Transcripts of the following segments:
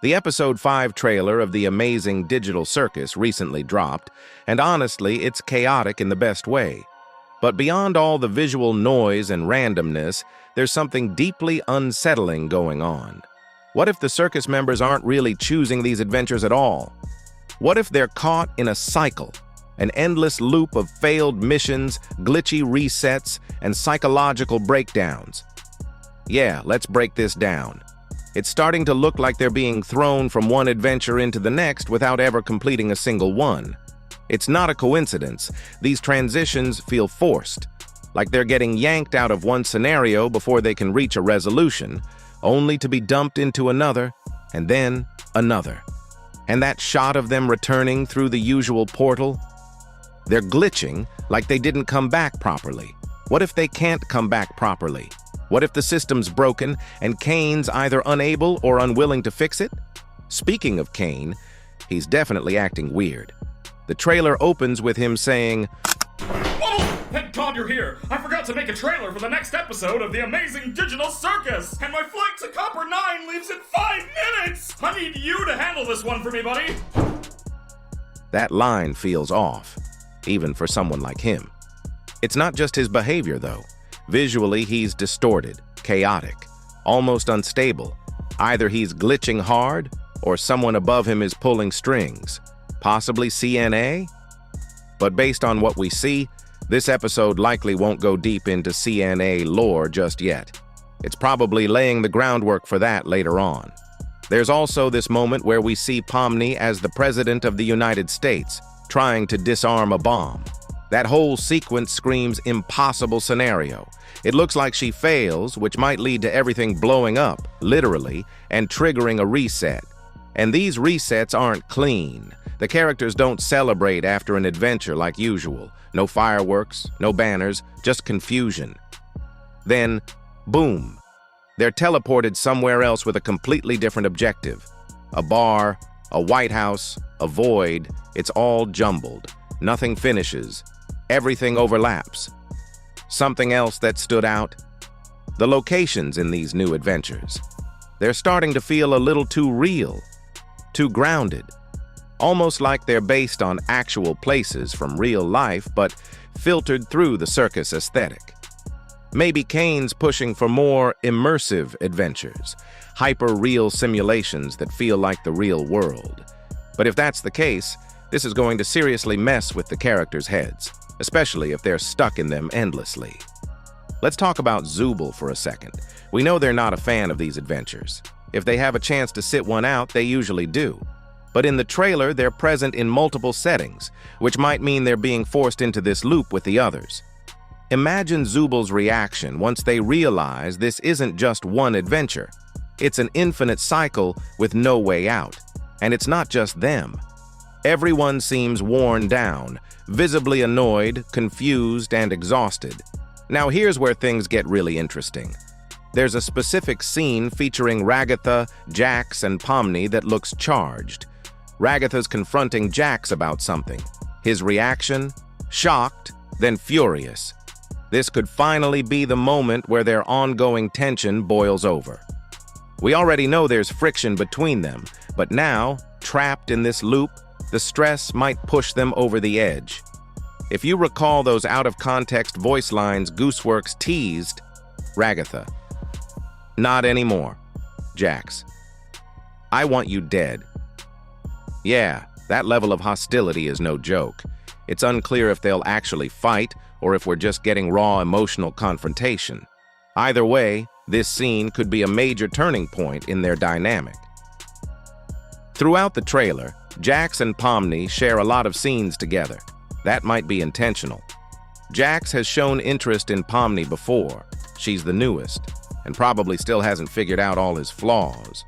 The Episode 5 trailer of the Amazing Digital Circus recently dropped, and honestly, it's chaotic in the best way. But beyond all the visual noise and randomness, there's something deeply unsettling going on. What if the circus members aren't really choosing these adventures at all? What if they're caught in a cycle, an endless loop of failed missions, glitchy resets, and psychological breakdowns? Yeah, let's break this down. It's starting to look like they're being thrown from one adventure into the next without ever completing a single one. It's not a coincidence. These transitions feel forced, like they're getting yanked out of one scenario before they can reach a resolution, only to be dumped into another, and then another. And that shot of them returning through the usual portal? They're glitching like they didn't come back properly. What if they can't come back properly? What if the system's broken and Kane's either unable or unwilling to fix it? Speaking of Kane, he's definitely acting weird. The trailer opens with him saying, "Oh, thank God you're here! I forgot to make a trailer for the next episode of the Amazing Digital Circus, and my flight to Copper 9 leaves in 5 minutes! I need you to handle this one for me, buddy!" That line feels off, even for someone like him. It's not just his behavior, though. Visually, he's distorted, chaotic, almost unstable. Either he's glitching hard, or someone above him is pulling strings. Possibly CNA? But based on what we see, this episode likely won't go deep into CNA lore just yet. It's probably laying the groundwork for that later on. There's also this moment where we see Pomni as the President of the United States, trying to disarm a bomb. That whole sequence screams impossible scenario. It looks like she fails, which might lead to everything blowing up, literally, and triggering a reset. And these resets aren't clean. The characters don't celebrate after an adventure like usual. No fireworks, no banners, just confusion. Then, boom, they're teleported somewhere else with a completely different objective. A bar, a White House, a void, it's all jumbled. Nothing finishes. Everything overlaps. Something else that stood out? The locations in these new adventures. They're starting to feel a little too real, too grounded. Almost like they're based on actual places from real life, but filtered through the circus aesthetic. Maybe Kane's pushing for more immersive adventures, hyper-real simulations that feel like the real world. But if that's the case, this is going to seriously mess with the characters' heads, especially if they're stuck in them endlessly. Let's talk about Zooble for a second. We know they're not a fan of these adventures. If they have a chance to sit one out, they usually do. But in the trailer, they're present in multiple settings, which might mean they're being forced into this loop with the others. Imagine Zooble's reaction once they realize this isn't just one adventure. It's an infinite cycle with no way out. And it's not just them. Everyone seems worn down, visibly annoyed, confused, and exhausted. Now here's where things get really interesting. There's a specific scene featuring Ragatha, Jax, and Pomni that looks charged. Ragatha's confronting Jax about something. His reaction? Shocked, then furious. This could finally be the moment where their ongoing tension boils over. We already know there's friction between them, but now, trapped in this loop, the stress might push them over the edge. If you recall those out-of-context voice lines Gooseworks teased, Ragatha. Not anymore. Jax. I want you dead. Yeah, that level of hostility is no joke. It's unclear if they'll actually fight or if we're just getting raw emotional confrontation. Either way, this scene could be a major turning point in their dynamic. Throughout the trailer, Jax and Pomni share a lot of scenes together. That might be intentional. Jax has shown interest in Pomni before. She's the newest, and probably still hasn't figured out all his flaws.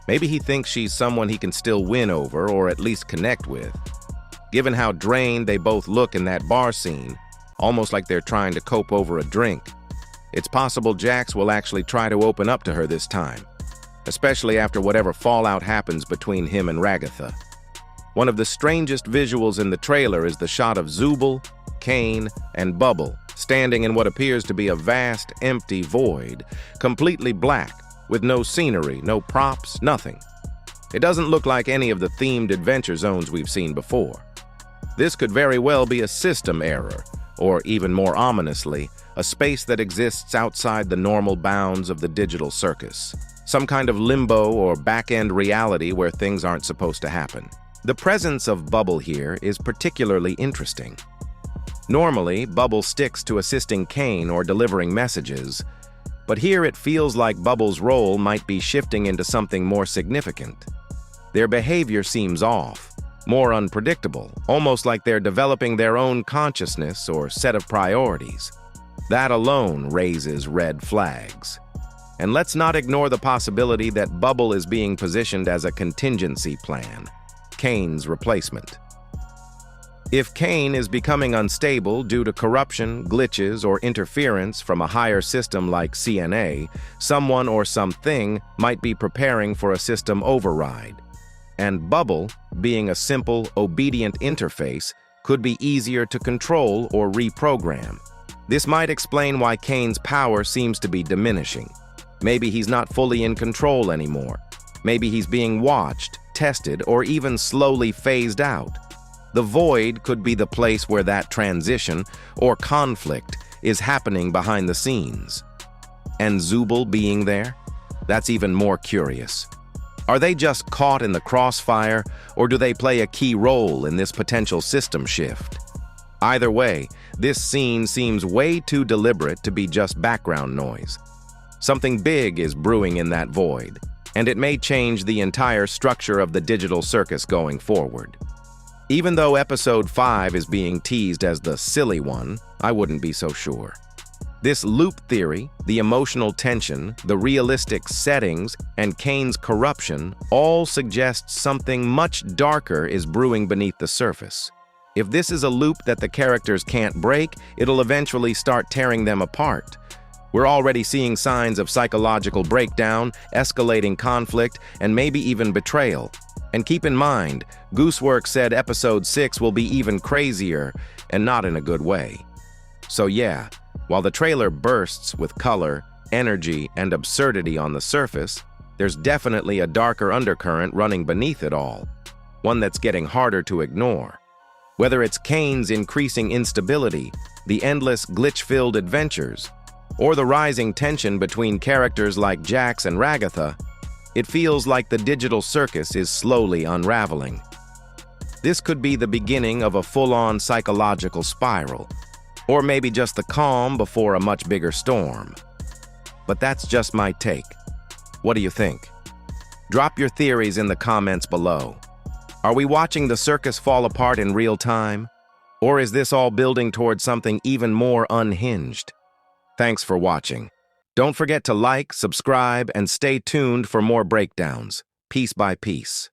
Maybe he thinks she's someone he can still win over or at least connect with. Given how drained they both look in that bar scene, almost like they're trying to cope over a drink, it's possible Jax will actually try to open up to her this time, especially after whatever fallout happens between him and Ragatha. One of the strangest visuals in the trailer is the shot of Zooble, Kane, and Bubble standing in what appears to be a vast, empty void, completely black, with no scenery, no props, nothing. It doesn't look like any of the themed adventure zones we've seen before. This could very well be a system error, or even more ominously, a space that exists outside the normal bounds of the digital circus. Some kind of limbo or back-end reality where things aren't supposed to happen. The presence of Bubble here is particularly interesting. Normally, Bubble sticks to assisting Kane or delivering messages, but here it feels like Bubble's role might be shifting into something more significant. Their behavior seems off, more unpredictable, almost like they're developing their own consciousness or set of priorities. That alone raises red flags. And let's not ignore the possibility that Bubble is being positioned as a contingency plan, Kane's replacement. If Kane is becoming unstable due to corruption, glitches, or interference from a higher system like CNA, someone or something might be preparing for a system override. And Bubble, being a simple, obedient interface, could be easier to control or reprogram. This might explain why Kane's power seems to be diminishing. Maybe he's not fully in control anymore. Maybe he's being watched, tested, or even slowly phased out. The void could be the place where that transition or conflict is happening behind the scenes. And Zooble being there? That's even more curious. Are they just caught in the crossfire, or do they play a key role in this potential system shift? Either way, this scene seems way too deliberate to be just background noise. Something big is brewing in that void, and it may change the entire structure of the digital circus going forward. Even though episode 5 is being teased as the silly one, I wouldn't be so sure. This loop theory, the emotional tension, the realistic settings, and Kane's corruption all suggest something much darker is brewing beneath the surface. If this is a loop that the characters can't break, it'll eventually start tearing them apart. We're already seeing signs of psychological breakdown, escalating conflict, and maybe even betrayal. And keep in mind, Goosework said episode 6 will be even crazier, and not in a good way. So yeah, while the trailer bursts with color, energy, and absurdity on the surface, there's definitely a darker undercurrent running beneath it all, one that's getting harder to ignore. Whether it's Kane's increasing instability, the endless glitch-filled adventures, or the rising tension between characters like Jax and Ragatha, it feels like the digital circus is slowly unraveling. This could be the beginning of a full-on psychological spiral, or maybe just the calm before a much bigger storm. But that's just my take. What do you think? Drop your theories in the comments below. Are we watching the circus fall apart in real time? Or is this all building towards something even more unhinged? Thanks for watching. Don't forget to like, subscribe, and stay tuned for more breakdowns, piece by piece.